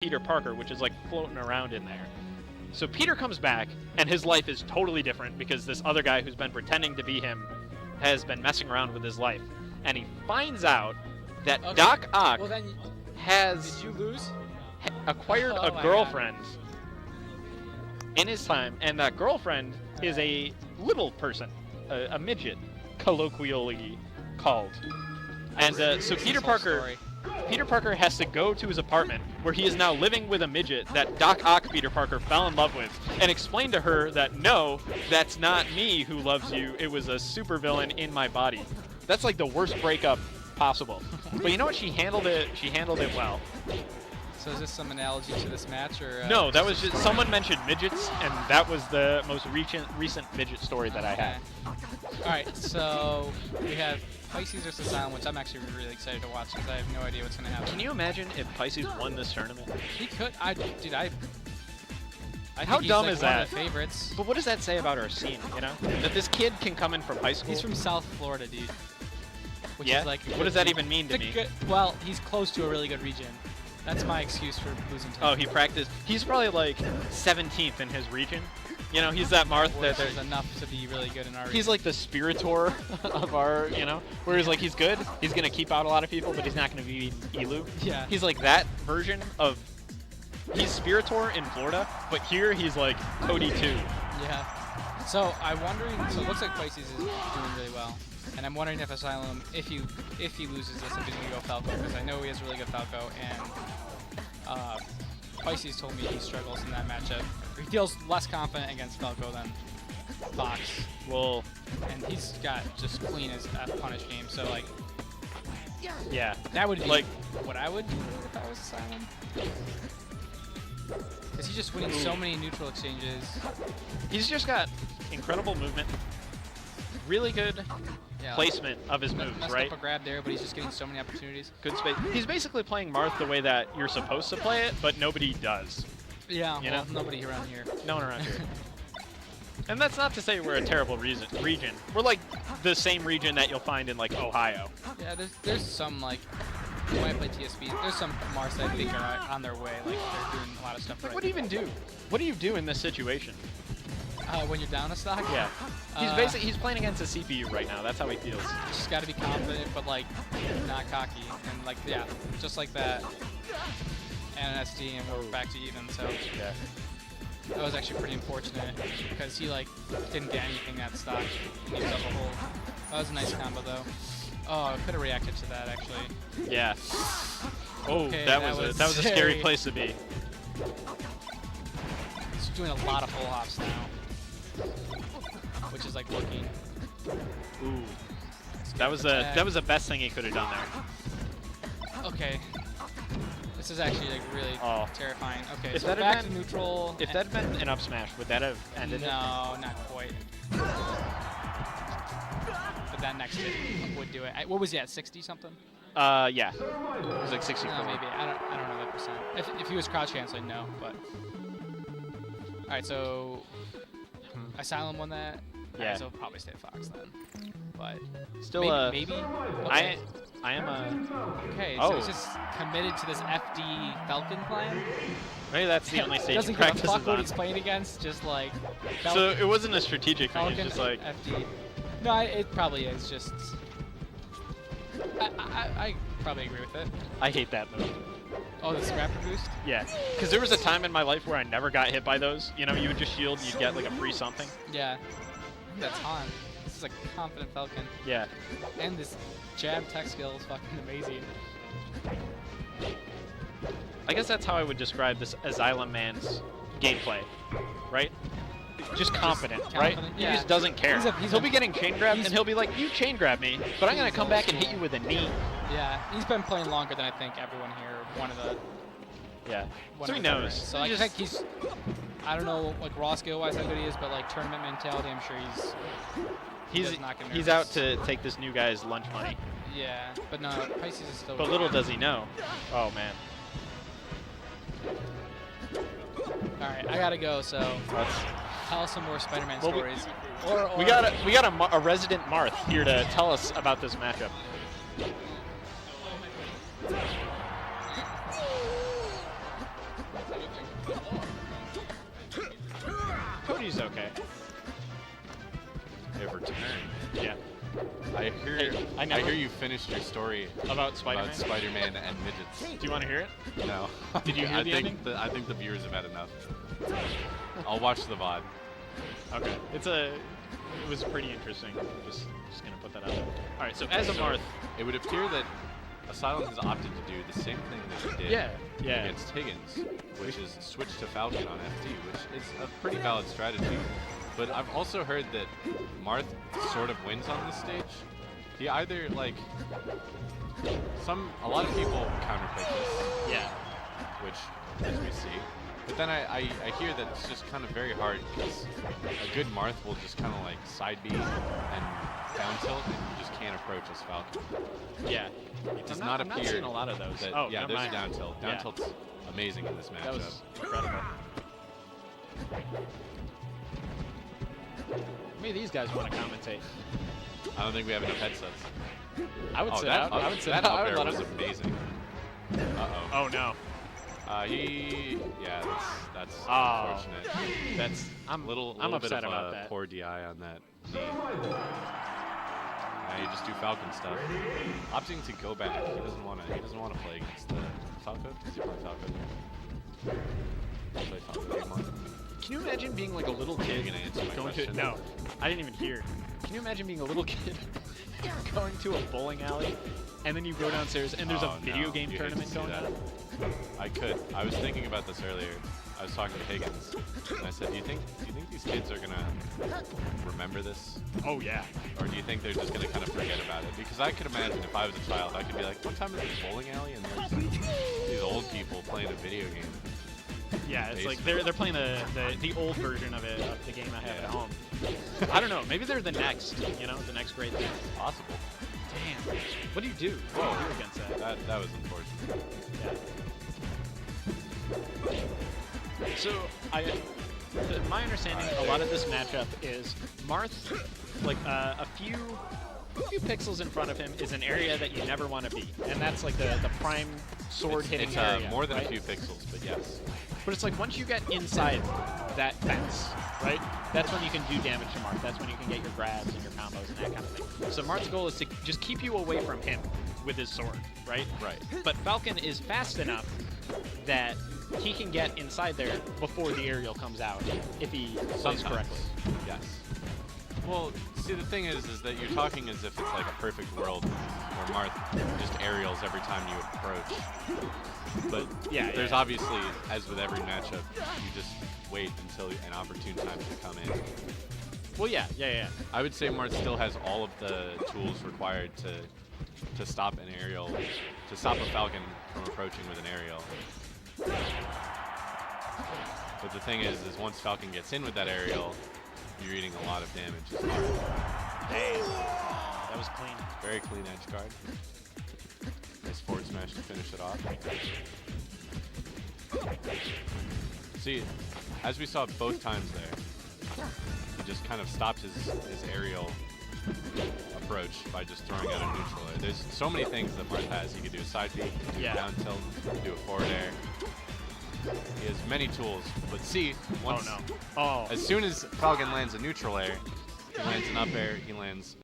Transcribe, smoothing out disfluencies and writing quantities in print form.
Peter Parker, which is like floating around in there. So Peter comes back, and his life is totally different because this other guy who's been pretending to be him has been messing around with his life. And he finds out that Doc Ock has did you lose? Acquired a girlfriend in his time, and that girlfriend is a little person, a midget, colloquially called. And so Peter Parker has to go to his apartment, where he is now living with a midget that Doc Ock Peter Parker fell in love with, and explain to her that, no, that's not me who loves you, it was a supervillain in my body. That's like the worst breakup possible. But you know what? She handled it well. So is this some analogy to this match, or? No, that was just someone mentioned midgets, and that was the most recent midget story that I had. All right, so we have Pisces versus Asylum, which I'm actually really excited to watch because I have no idea what's going to happen. Can you imagine if Pisces won this tournament? He could. Dude, How think dumb he's is like that? One of the favorites. But what does that say about our scene? You know, that this kid can come in from high school. He's from South Florida, dude. Which yeah. Is like what does that even mean to me? Well, he's close to a really good region. That's my excuse for losing to him. Oh, he practiced. He's probably like 17th in his region. You know, he's that Marth that there's enough to be really good in our region. He's like the Spiritor of our, you know, whereas like he's good. He's going to keep out a lot of people, but he's not going to be Elu. Yeah. He's like that version of, he's Spiritor in Florida, but here he's like Cody 2. Yeah. So I'm wondering, so it looks like Pisces is doing really well. And I'm wondering if Asylum, if he loses this, if he's going to go Falco, because I know he has really good Falco, and Pisces told me he struggles in that matchup. He feels less confident against Falco than Fox. Well, and he's got just clean as a punish game, so like, yeah, that would be like what I would do if I was Asylum. Because he's just winning so many neutral exchanges. He's just got incredible movement, really good placement of his moves, messed right? Up a grab there, but he's just getting so many opportunities. Good space. He's basically playing Marth the way that you're supposed to play it, but nobody does. Yeah, you know? Nobody around here. No one around here. And that's not to say we're a terrible region. We're like the same region that you'll find in like Ohio. Yeah, there's some like, when I play TSB, there's some Mars that I think are on their way, like they're doing a lot of stuff right. What do you even do? What do you do in this situation? When you're down a stock? Yeah. He's playing against a CPU right now. That's how he feels. Just got to be confident, but like not cocky, and like just like that. And an SD, and we're back to even. So yeah, that was actually pretty unfortunate because he like didn't get anything that stock, and he was up a hole. That was a nice combo though. Oh, I could have reacted to that actually. Yeah. Oh, okay, that was a scary place to be. He's doing a lot of full hops now, which is like working. Ooh, that was the best thing he could have done there. Okay. This is actually like really terrifying. Okay, if so that back had to been, neutral. If that had been an up smash, would that have ended it? No, not quite. But that next hit would do it. What was he at, 60 something? Yeah. It was like 64. No, maybe. I don't know that percent. If he was crouch canceling, no. But all right, so Asylum won that. Yeah. So probably stay Fox then. But still, maybe. Okay. I am a. Okay, so he's just committed to this FD Falcon plan. Maybe that's the only stage doesn't he practices give a fuck what on. he's playing against. Just like. So it wasn't a strategic thing. Falcon It's just like FD. No, it probably is. Just. I probably agree with it. I hate that move. Oh, the scrapper boost? Yeah, because there was a time in my life where I never got hit by those. You know, you would just shield and you'd get like a free something. Yeah. That's Han. This is a confident Falcon. Yeah. And this jab tech skill is fucking amazing. I guess that's how I would describe this Asylum man's gameplay, right? Just confident, right? Yeah. He just doesn't care. He'll be getting chain grabbed, and he'll be like, you chain grab me, but I'm going to come back and hit you with a knee. Yeah, he's been playing longer than I think everyone here. One of the... Yeah, so he knows. So I think he's... I don't know, like, raw skill-wise how good he is, but, like, tournament mentality, I'm sure he's out to take this new guy's lunch money. Yeah, but no, Pisces is still... But little does he know. Oh, man. Alright, I gotta go, so... Tell us some more Spider-Man stories. We got a resident Marth here to tell us about this matchup. She's okay. They have returned. Yeah. I hear. Hey, I I hear you finished your story About Spider-Man? about Spider-Man and midgets. Do you want to hear it? No. Did you hear I the think ending? I think the viewers have had enough. I'll watch the VOD. Okay. It was pretty interesting. Just gonna put that out there. All right. So as a Marth, It would appear that Asylum has opted to do the same thing that he did yeah. against Higgins, which is switch to Falcon on FT, which is a pretty valid strategy. But I've also heard that Marth sort of wins on this stage. He either like a lot of people counterpick this, Yeah. which as we see. But then I hear that it's just kind of very hard because a good Marth will just kind of like side B and down tilt, and you just can't approach as Falcon. Yeah. It does I'm not I'm appear not seeing a lot of those. that, Oh, yeah, never there's a mind. down tilt. Down Yeah. tilt's amazing in this matchup. That was incredible. Maybe these guys want to commentate. I don't think we have enough headsets. I would Oh, sit that out. up, I would sit that out. up I would air let was him. amazing. Uh-oh. Oh no. Yeah, that's Oh. unfortunate. I'm Little I'm bit upset of about that. poor DI on that knee. Now you just do Falcon stuff. Opting to go back. He doesn't want to play against the Falco. Does he play Falco? Play Falco game on. Can you imagine being like a little Are you kid gonna answer my going question? to? No, I didn't even hear. Can you imagine being a little kid going to a bowling alley, and then you go downstairs and there's Oh, a video no. game You hate to tournament see going that. on? I could. I was thinking about this earlier. I was talking to Higgins, and I said, "Do you think these kids are gonna remember this, Oh yeah. or do you think they're just gonna kind of forget about it?" Because I could imagine if I was a child, I could be like, "One time in this bowling alley, and there's these old people playing a video game." Yeah, it's like Basically. they're playing the old version of it, of the game I have Yeah. at home. I don't know. Maybe they're the next, the next great thing. Possible. Damn. What do you do? What do you do against that? That was unfortunate. Yeah. So my understanding, a lot of this matchup is Marth, like a few pixels in front of him is an area that you never want to be, and that's like the prime sword hitting It's area. more than right? a few pixels, but yes. But it's like once you get inside that fence, right? That's when you can do damage to Marth. That's when you can get your grabs and your combos and that kind of thing. So Marth's goal is to just keep you away from him with his sword, right? Right. But Falcon is fast enough that he can get inside there before the aerial comes out if he plays Sometimes. correctly. Yes. Well, see, the thing is that you're talking as if it's like a perfect world where Marth just aerials every time you approach. But Yeah, there's yeah. obviously, as with every matchup, you just wait until an opportune time to come in. Well, yeah. I would say Marth still has all of the tools required to stop an aerial, to stop a Falcon from approaching with an aerial. But the thing is once Falcon gets in with that aerial, you're eating a lot of damage as Marth. Damn. That was clean. Very clean edge guard. Nice forward smash to finish it off. See, as we saw both times there, he just kind of stopped his aerial approach by just throwing out a neutral air. There's so many things that Marth has. He could do a side B, do Yeah. a down tilt, do a forward air. He has many tools, but see, once, Oh no. Oh. as soon as Falcon lands a neutral air, he lands an up air, he lands